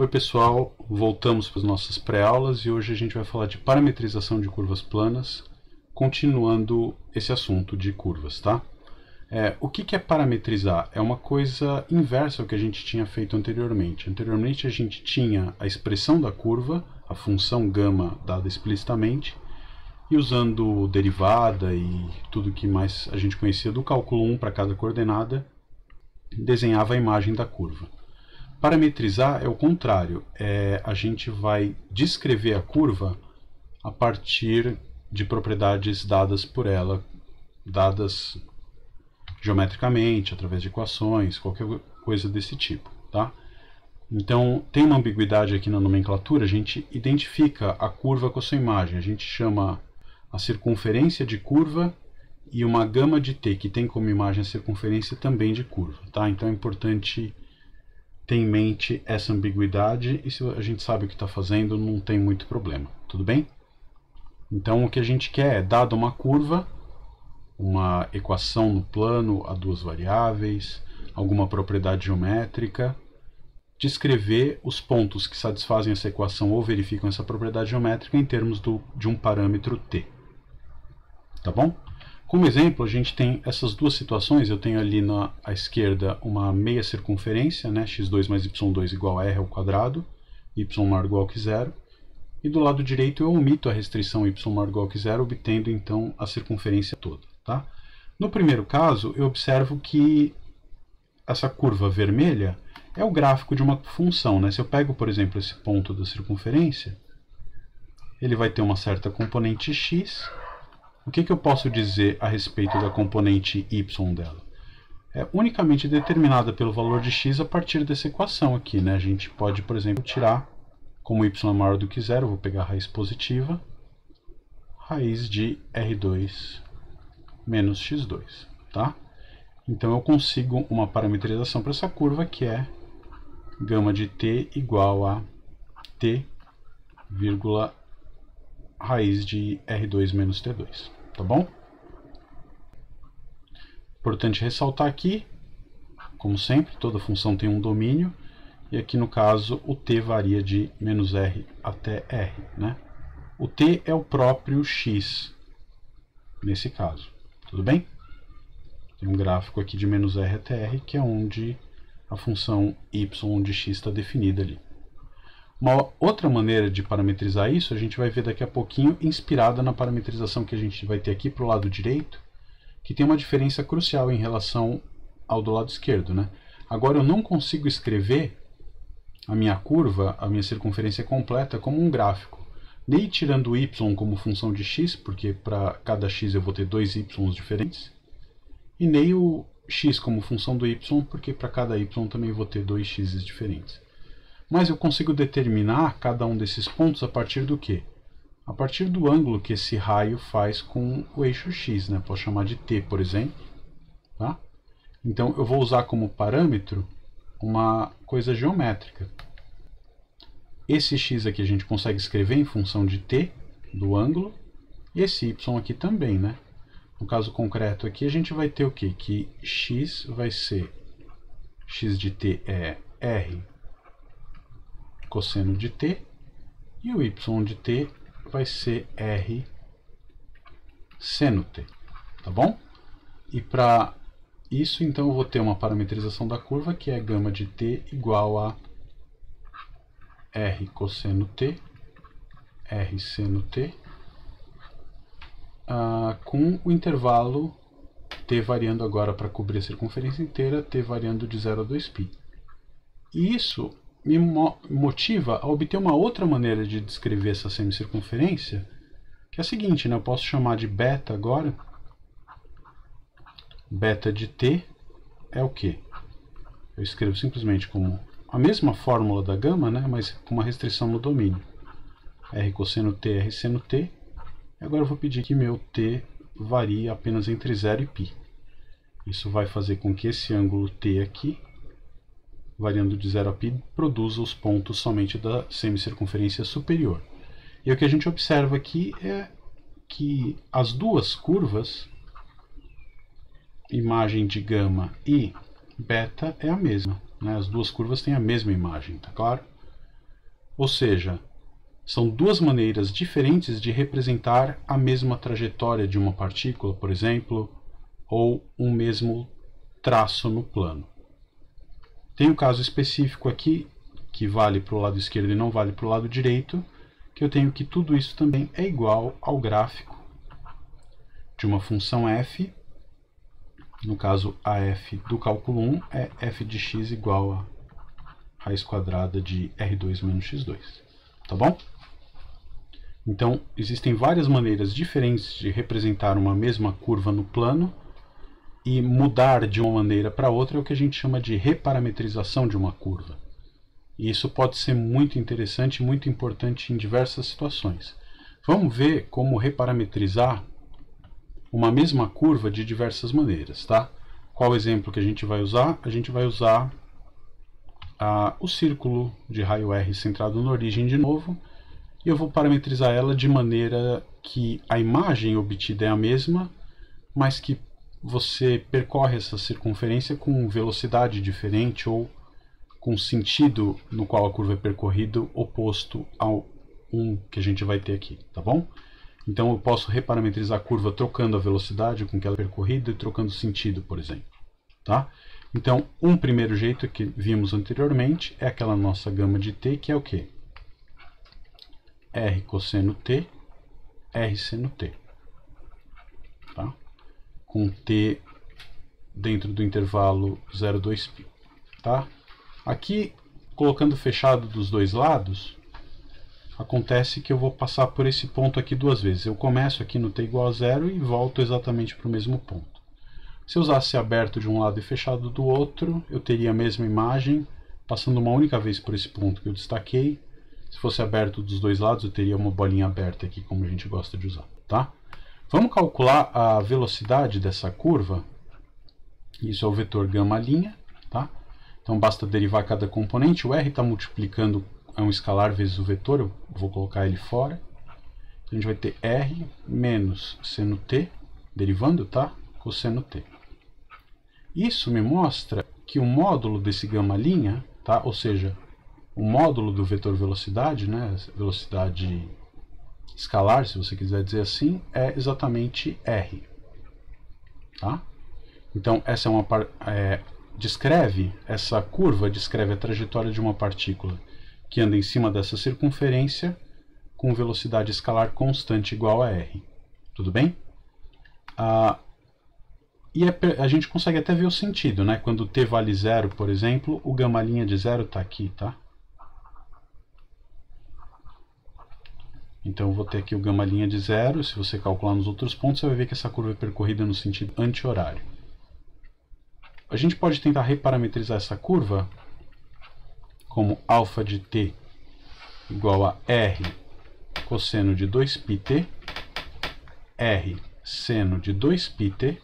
Oi pessoal, voltamos para as nossas pré-aulas e hoje a gente vai falar de parametrização de curvas planas, continuando esse assunto de curvas, tá? O que é parametrizar? É uma coisa inversa ao que a gente tinha feito anteriormente. Anteriormente a gente tinha a expressão da curva, a função gama dada explicitamente, e usando derivada e tudo que mais a gente conhecia do cálculo 1 para cada coordenada, desenhava a imagem da curva. Parametrizar é o contrário, a gente vai descrever a curva a partir de propriedades dadas por ela, dadas geometricamente, através de equações, qualquer coisa desse tipo, tá? Então, tem uma ambiguidade aqui na nomenclatura, a gente identifica a curva com a sua imagem, a gente chama a circunferência de curva e uma gama de t, que tem como imagem a circunferência também de curva, tá? Então é importante ter em mente essa ambiguidade, e se a gente sabe o que está fazendo, não tem muito problema, tudo bem? Então o que a gente quer é, dada uma curva, uma equação no plano a duas variáveis, alguma propriedade geométrica, descrever os pontos que satisfazem essa equação ou verificam essa propriedade geométrica em termos de um parâmetro t. Tá bom? Como exemplo, a gente tem essas duas situações. Eu tenho ali à esquerda uma meia circunferência, né, x2 mais y2 igual a r ao quadrado, y maior ou igual que zero. E do lado direito eu omito a restrição y maior ou igual que zero, obtendo então a circunferência toda. Tá? No primeiro caso, eu observo que essa curva vermelha é o gráfico de uma função. Né? Se eu pego, por exemplo, esse ponto da circunferência, ele vai ter uma certa componente x. O que eu posso dizer a respeito da componente y dela? É unicamente determinada pelo valor de x a partir dessa equação aqui. Né? A gente pode, por exemplo, tirar, como y é maior do que zero, eu vou pegar a raiz positiva, raiz de r2 menos x2. Tá? Então eu consigo uma parametrização para essa curva que é gama de t igual a t, raiz de r2 menos t2, tá bom? Importante ressaltar aqui, como sempre, toda função tem um domínio, e aqui no caso o t varia de menos r até r, né? O t é o próprio x, nesse caso, tudo bem? Tem um gráfico aqui de menos r até r, que é onde a função y de x está definida ali. Uma outra maneira de parametrizar isso, a gente vai ver daqui a pouquinho, inspirada na parametrização que a gente vai ter aqui para o lado direito, que tem uma diferença crucial em relação ao do lado esquerdo. Né? Agora eu não consigo escrever a minha curva, a minha circunferência completa, como um gráfico. Nem tirando o y como função de x, porque para cada x eu vou ter dois y diferentes, e nem o x como função do y, porque para cada y também vou ter dois x diferentes. Mas eu consigo determinar cada um desses pontos a partir do quê? A partir do ângulo que esse raio faz com o eixo x, né? Posso chamar de t, por exemplo. Tá? Então eu vou usar como parâmetro uma coisa geométrica. Esse x aqui a gente consegue escrever em função de t, do ângulo, e esse y aqui também, né? No caso concreto aqui a gente vai ter o quê? Que x vai ser, x de t é r cosseno de t, e o y de t vai ser r seno t, tá bom? E para isso, então, eu vou ter uma parametrização da curva, que é gama de t igual a r cosseno t, r seno t, com o intervalo t variando agora para cobrir a circunferência inteira, t variando de 0 a 2π. E isso me motiva a obter uma outra maneira de descrever essa semicircunferência, que é a seguinte, né? Eu posso chamar de beta agora. Beta de t é o quê? Eu escrevo simplesmente como a mesma fórmula da gama, né? Mas com uma restrição no domínio. R cosseno t, R seno t. E agora eu vou pedir que meu t varie apenas entre 0 e π. Isso vai fazer com que esse ângulo t aqui, variando de 0 a π, produza os pontos somente da semicircunferência superior. E o que a gente observa aqui é que as duas curvas, imagem de gama e beta, é a mesma. Né? As duas curvas têm a mesma imagem, tá claro? Ou seja, são duas maneiras diferentes de representar a mesma trajetória de uma partícula, por exemplo, ou um mesmo traço no plano. Tem um caso específico aqui, que vale para o lado esquerdo e não vale para o lado direito, que eu tenho que tudo isso também é igual ao gráfico de uma função f. No caso, a f do cálculo 1 é f de x igual a raiz quadrada de r2 menos x2. Tá bom? Então, existem várias maneiras diferentes de representar uma mesma curva no plano, e mudar de uma maneira para outra é o que a gente chama de reparametrização de uma curva. E isso pode ser muito interessante e muito importante em diversas situações. Vamos ver como reparametrizar uma mesma curva de diversas maneiras, tá? Qual exemplo que a gente vai usar? A gente vai usar o círculo de raio R centrado na origem de novo, e eu vou parametrizar ela de maneira que a imagem obtida é a mesma, mas que você percorre essa circunferência com velocidade diferente ou com sentido no qual a curva é percorrida oposto ao que a gente vai ter aqui, tá bom? Então eu posso reparametrizar a curva trocando a velocidade com que ela é percorrida e trocando o sentido, por exemplo, tá? Então, um primeiro jeito que vimos anteriormente é aquela nossa gama de t, que é o quê? R cosseno t, R seno t, tá? Com t dentro do intervalo 0,2π, tá? Aqui, colocando fechado dos dois lados, acontece que eu vou passar por esse ponto aqui duas vezes. Eu começo aqui no t igual a 0 e volto exatamente para o mesmo ponto. Se eu usasse aberto de um lado e fechado do outro, eu teria a mesma imagem, passando uma única vez por esse ponto que eu destaquei. Se fosse aberto dos dois lados, eu teria uma bolinha aberta aqui, como a gente gosta de usar, tá? Vamos calcular a velocidade dessa curva. Isso é o vetor γ', tá? Então basta derivar cada componente. O r está multiplicando, é um escalar vezes o vetor, eu vou colocar ele fora. Então a gente vai ter r menos seno t, derivando, tá? Cosseno t. Isso me mostra que o módulo desse γ', tá? Ou seja, o módulo do vetor velocidade, né? Velocidade escalar, se você quiser dizer assim, é exatamente r. Tá? Então, essa é uma essa curva descreve a trajetória de uma partícula que anda em cima dessa circunferência com velocidade escalar constante igual a r. Tudo bem? E a gente consegue até ver o sentido, né? Quando t vale 0, por exemplo, o γ' de 0 está aqui, tá? Então eu vou ter aqui o γ' de 0, se você calcular nos outros pontos, você vai ver que essa curva é percorrida no sentido anti-horário. A gente pode tentar reparametrizar essa curva como α de t igual a r cosseno de 2πt, r seno de 2πt,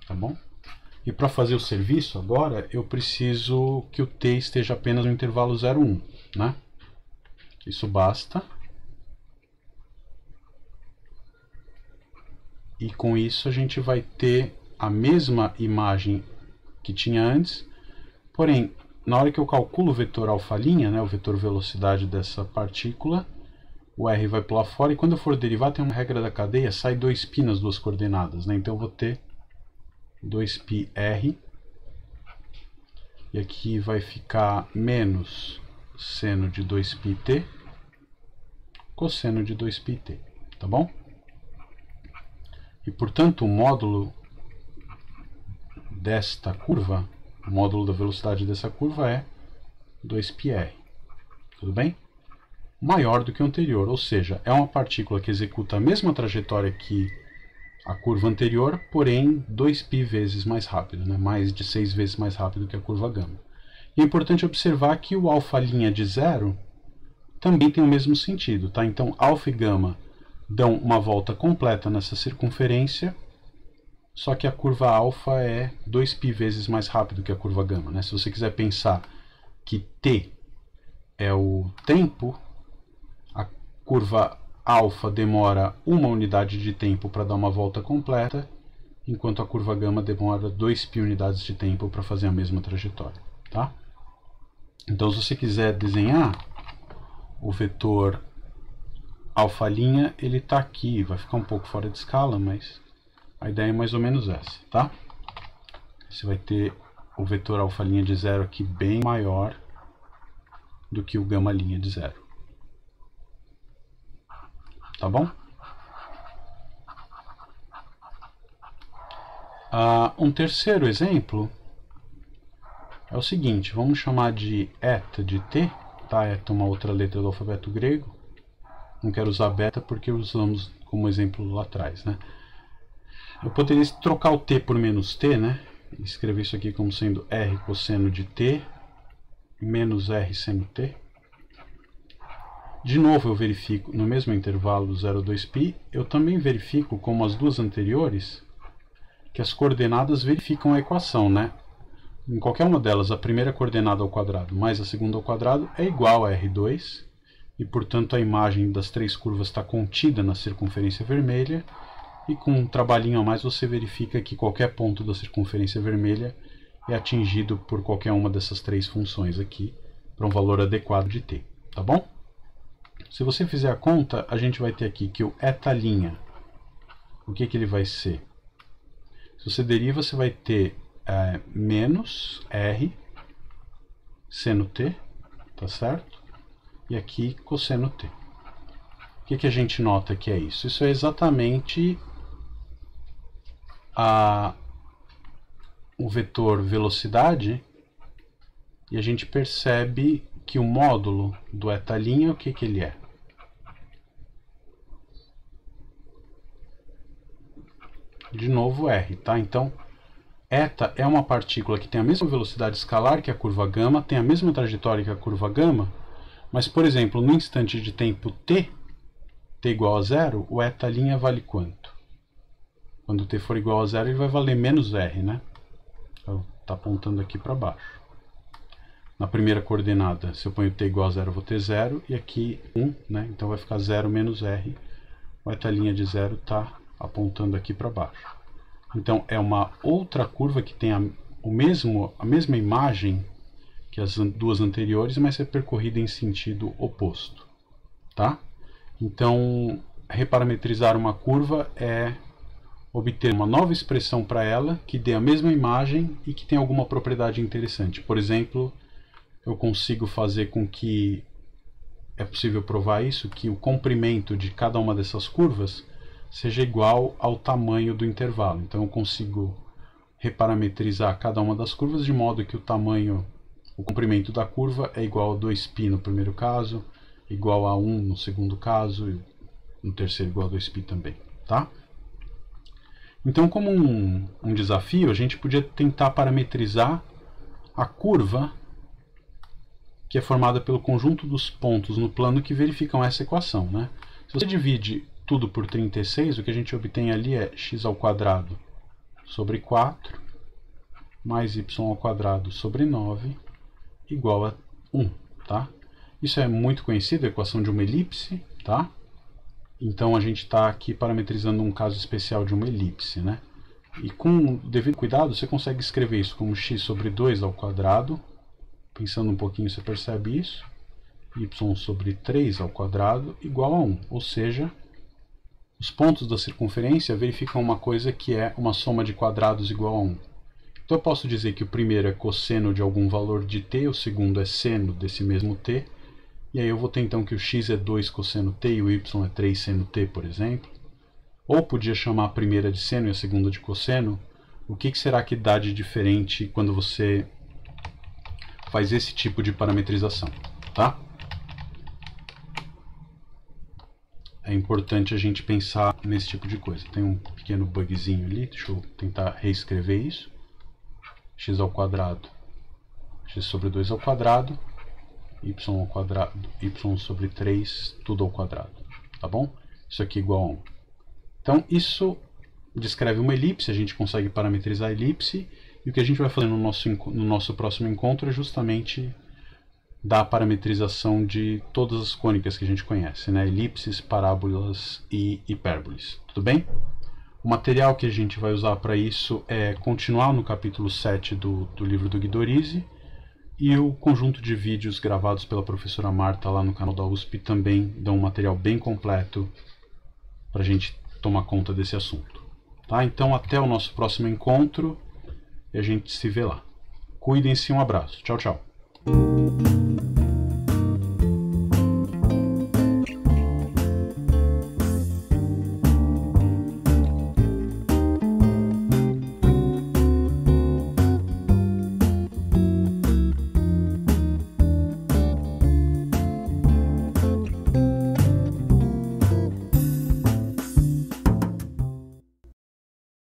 tá bom? E para fazer o serviço agora, eu preciso que o t esteja apenas no intervalo 0,1, né? Isso basta. E com isso a gente vai ter a mesma imagem que tinha antes, porém, na hora que eu calculo o vetor α', né, o vetor velocidade dessa partícula, o r vai pular fora, e quando eu for derivar, tem uma regra da cadeia, sai 2π nas duas coordenadas, né? Então eu vou ter 2πr, e aqui vai ficar menos seno de 2πt, cosseno de 2πt, tá bom? E, portanto, o módulo desta curva, o módulo da velocidade dessa curva é 2πr. Tudo bem? Maior do que o anterior, ou seja, é uma partícula que executa a mesma trajetória que a curva anterior, porém 2π vezes mais rápido, né? Mais de 6 vezes mais rápido que a curva γ. E é importante observar que o α' de 0 também tem o mesmo sentido, tá? Então, α e γ dão uma volta completa nessa circunferência, só que a curva α é 2π vezes mais rápido que a curva γ, né? Se você quiser pensar que t é o tempo, a curva α demora uma unidade de tempo para dar uma volta completa, enquanto a curva γ demora 2π unidades de tempo para fazer a mesma trajetória, tá? Então, se você quiser desenhar o vetor alfa', ele está aqui, vai ficar um pouco fora de escala, mas a ideia é mais ou menos essa, tá? Você vai ter o vetor alfa' de 0 aqui bem maior do que o gama' de 0. Tá bom? Um terceiro exemplo é o seguinte, vamos chamar de eta de t, tá? Eta é uma outra letra do alfabeto grego. Não quero usar beta porque usamos como exemplo lá atrás, né? Eu poderia trocar o t por menos t, né? E escrever isso aqui como sendo r cosseno de t menos r seno t. De novo eu verifico no mesmo intervalo 0 a 2π, eu também verifico, como as duas anteriores, que as coordenadas verificam a equação, né? Em qualquer uma delas, a primeira coordenada ao quadrado mais a segunda ao quadrado é igual a R2, e portanto a imagem das três curvas está contida na circunferência vermelha, e com um trabalhinho a mais você verifica que qualquer ponto da circunferência vermelha é atingido por qualquer uma dessas três funções aqui, para um valor adequado de t, tá bom? Se você fizer a conta, a gente vai ter aqui que o eta', o que ele vai ser? Se você deriva, você vai ter menos r seno t, tá certo? E aqui cosseno t. O que a gente nota que é isso? Isso é exatamente o vetor velocidade, e a gente percebe que o módulo do eta', o que ele é? De novo r, tá? Então, eta é uma partícula que tem a mesma velocidade escalar que a curva gama, tem a mesma trajetória que a curva gama, mas, por exemplo, no instante de tempo t igual a 0, o eta' vale quanto? Quando t for igual a 0, ele vai valer menos r, né? Está apontando aqui para baixo. Na primeira coordenada, se eu ponho t igual a 0, eu vou ter 0, e aqui 1, né? Então vai ficar 0 menos r. O eta' de 0 está apontando aqui para baixo. Então é uma outra curva que tem a mesma imagem que as duas anteriores, mas é percorrida em sentido oposto, tá? Então, reparametrizar uma curva é obter uma nova expressão para ela que dê a mesma imagem e que tenha alguma propriedade interessante. Por exemplo, eu consigo fazer com que, é possível provar isso, que o comprimento de cada uma dessas curvas seja igual ao tamanho do intervalo. Então eu consigo reparametrizar cada uma das curvas de modo que o comprimento da curva é igual a 2π no primeiro caso, igual a 1 no segundo caso, e no terceiro igual a 2π também, tá? Então, como um desafio, a gente podia tentar parametrizar a curva que é formada pelo conjunto dos pontos no plano que verificam essa equação, né? Se você divide tudo por 36, o que a gente obtém ali é x² sobre 4 mais y² sobre 9 igual a 1, tá? Isso é muito conhecido, a equação de uma elipse, tá? Então a gente está aqui parametrizando um caso especial de uma elipse, né? E com o devido cuidado você consegue escrever isso como x sobre 2², pensando um pouquinho você percebe isso, y sobre 3² igual a 1, ou seja, os pontos da circunferência verificam uma coisa que é uma soma de quadrados igual a 1. Então eu posso dizer que o primeiro é cosseno de algum valor de t, o segundo é seno desse mesmo t, e aí eu vou ter então que o x é 2 cosseno t e o y é 3 seno t, por exemplo. Ou podia chamar a primeira de seno e a segunda de cosseno. O que será que dá de diferente quando você faz esse tipo de parametrização, tá? É importante a gente pensar nesse tipo de coisa. Tem um pequeno bugzinho ali, deixa eu tentar reescrever isso. X² x sobre 2², y sobre 3, tudo ao quadrado, tá bom? Isso aqui é igual a 1. Então isso descreve uma elipse, a gente consegue parametrizar a elipse, e o que a gente vai fazer no nosso próximo encontro é justamente dar a parametrização de todas as cônicas que a gente conhece, né? Elipses, parábolas e hipérboles, tudo bem? O material que a gente vai usar para isso é continuar no capítulo 7 do livro do Guido Risi. E o conjunto de vídeos gravados pela professora Marta lá no canal da USP também dão um material bem completo para a gente tomar conta desse assunto. Tá? Então até o nosso próximo encontro e a gente se vê lá. Cuidem-se, um abraço. Tchau, tchau.